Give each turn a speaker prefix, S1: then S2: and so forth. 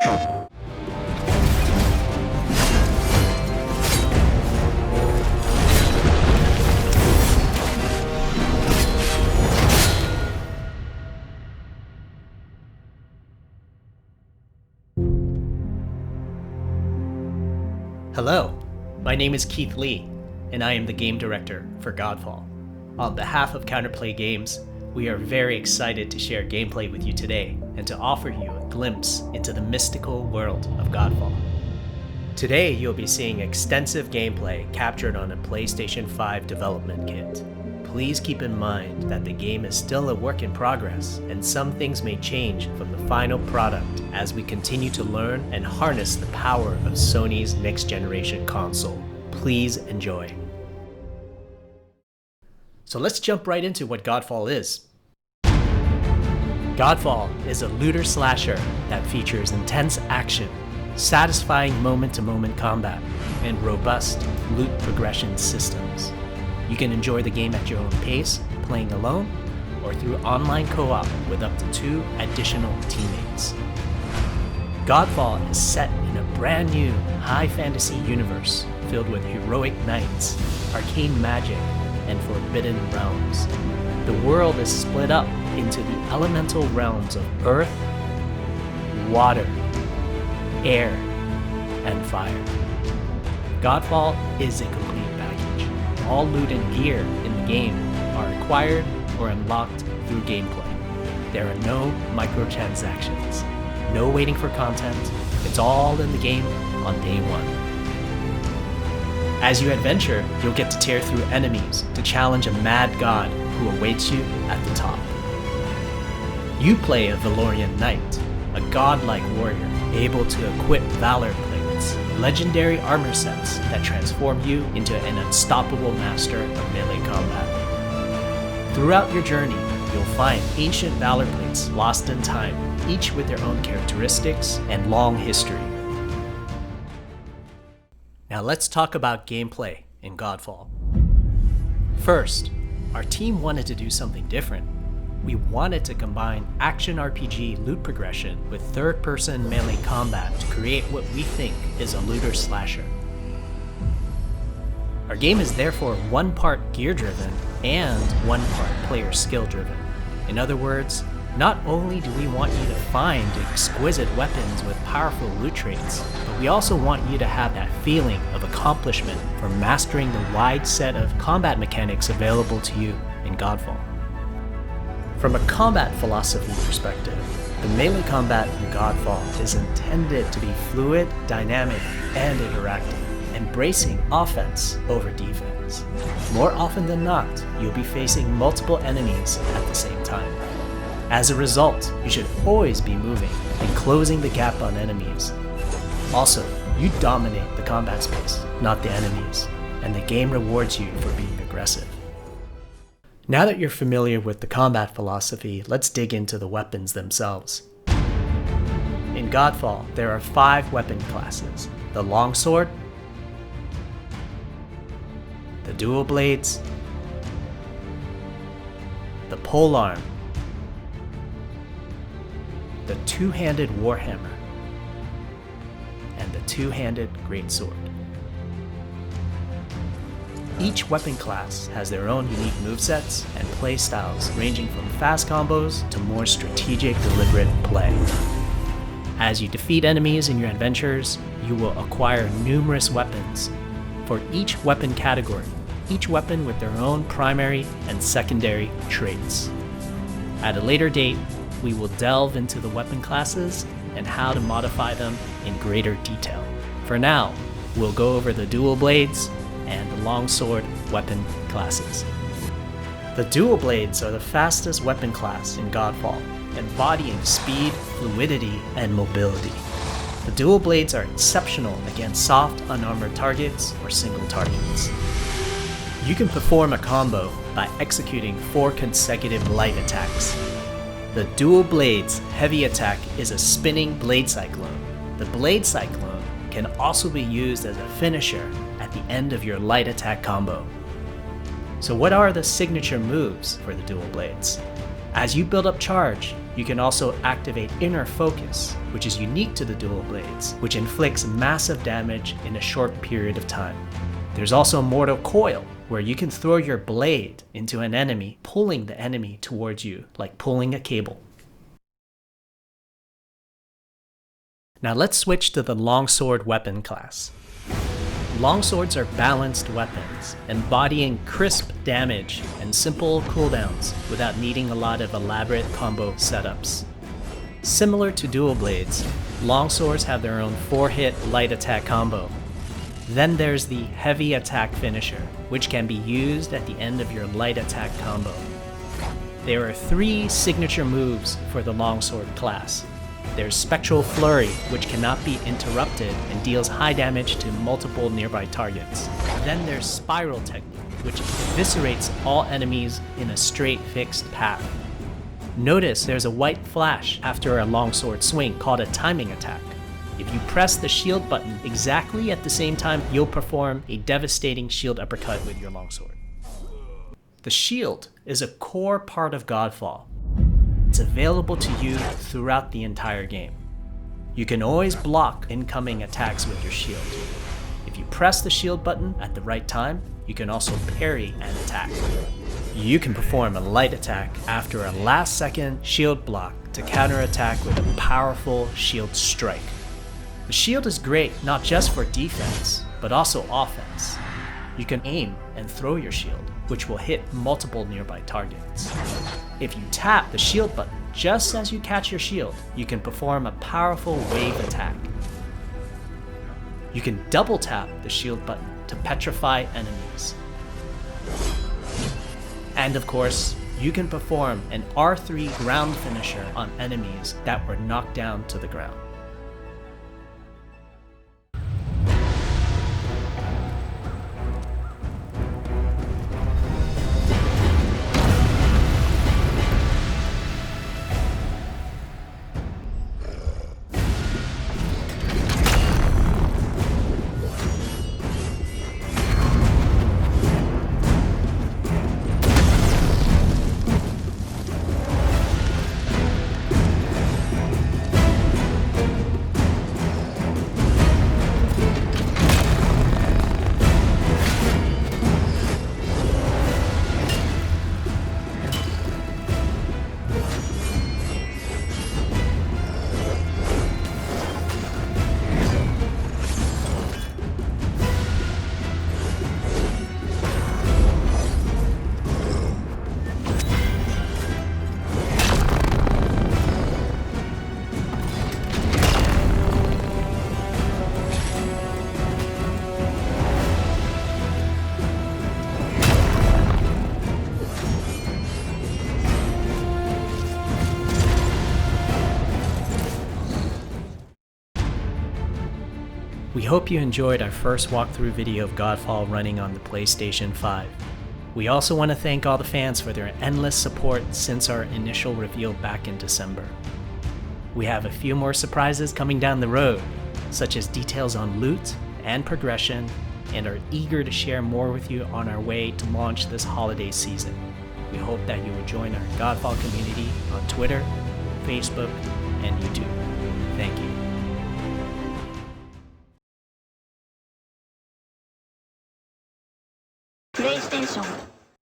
S1: Hello, my name is Keith Lee, and I am the game director for Godfall. On behalf of Counterplay Games, we are very excited to share gameplay with you today and to offer you a glimpse into the mystical world of Godfall. Today, you'll be seeing extensive gameplay captured on a PlayStation 5 development kit. Please keep in mind that the game is still a work in progress, and some things may change from the final product as we continue to learn and harness the power of Sony's next-generation console. Please enjoy. So let's jump right into what Godfall is. Godfall is a looter slasher that features intense action, satisfying moment-to-moment combat, and robust loot progression systems. You can enjoy the game at your own pace, playing alone, or through online co-op with up to 2 additional teammates. Godfall is set in a brand new high fantasy universe filled with heroic knights, arcane magic, and forbidden realms. The world is split up into the elemental realms of earth, water, air, and fire. Godfall is a complete package. All loot and gear in the game are acquired or unlocked through gameplay. There are no microtransactions, no waiting for content. It's all in the game on day one. As you adventure, you'll get to tear through enemies to challenge a mad god who awaits you at the top. You play a Valorian knight, a godlike warrior able to equip valor plates, legendary armor sets that transform you into an unstoppable master of melee combat. Throughout your journey, you'll find ancient valor plates lost in time, each with their own characteristics and long history. Now let's talk about gameplay in Godfall. First, our team wanted to do something different. We wanted to combine action RPG loot progression with third-person melee combat to create what we think is a looter slasher. Our game is therefore one part gear-driven and one part player skill-driven. In other words, not only do we want you to find exquisite weapons with powerful loot traits, but we also want you to have that feeling of accomplishment for mastering the wide set of combat mechanics available to you in Godfall. From a combat philosophy perspective, the melee combat in Godfall is intended to be fluid, dynamic, and interactive, embracing offense over defense. More often than not, you'll be facing multiple enemies at the same time. As a result, you should always be moving and closing the gap on enemies. Also, you dominate the combat space, not the enemies, and the game rewards you for being aggressive. Now that you're familiar with the combat philosophy, let's dig into the weapons themselves. In Godfall, there are 5 weapon classes: the longsword, the dual blades, the polearm, the two-handed warhammer, and the two-handed greatsword. Each weapon class has their own unique movesets and playstyles, ranging from fast combos to more strategic, deliberate play. As you defeat enemies in your adventures, you will acquire numerous weapons for each weapon category, each weapon with their own primary and secondary traits. At a later date, we will delve into the weapon classes and how to modify them in greater detail. For now, we'll go over the dual blades and the longsword weapon classes. The dual blades are the fastest weapon class in Godfall, embodying speed, fluidity, and mobility. The dual blades are exceptional against soft, unarmored targets or single targets. You can perform a combo by executing 4 consecutive light attacks. The dual blades heavy attack is a spinning blade cyclone. The blade cyclone can also be used as a finisher at the end of your light attack combo. So what are the signature moves for the dual blades? As you build up charge, You can also activate Inner Focus, which is unique to the dual blades, which inflicts massive damage in a short period of time. There's also Mortal Coil, where you can throw your blade into an enemy, pulling the enemy towards you, like pulling a cable. Now let's switch to the Longsword weapon class. Longswords are balanced weapons, embodying crisp damage and simple cooldowns without needing a lot of elaborate combo setups. Similar to dual blades, longswords have their own 4-hit light attack combo. Then there's the heavy attack finisher, which can be used at the end of your light attack combo. There are 3 signature moves for the longsword class. There's Spectral Flurry, which cannot be interrupted and deals high damage to multiple nearby targets. Then there's Spiral Technique, which eviscerates all enemies in a straight fixed path. Notice there's a white flash after a longsword swing called a timing attack. If you press the shield button exactly at the same time, you'll perform a devastating shield uppercut with your longsword. The shield is a core part of Godfall. It's available to you throughout the entire game. You can always block incoming attacks with your shield. If you press the shield button at the right time, you can also parry an attack. You can perform a light attack after a last-second shield block to counterattack with a powerful shield strike. The shield is great not just for defense, but also offense. You can aim and throw your shield, which will hit multiple nearby targets. If you tap the shield button just as you catch your shield, you can perform a powerful wave attack. You can double tap the shield button to petrify enemies. And of course, you can perform an R3 ground finisher on enemies that were knocked down to the ground. We hope you enjoyed our first walkthrough video of Godfall running on the PlayStation 5. We also want to thank all the fans for their endless support since our initial reveal back in December. We have a few more surprises coming down the road, such as details on loot and progression, and are eager to share more with you on our way to launch this holiday season. We hope that you will join our Godfall community on Twitter, Facebook, and YouTube. Thank you.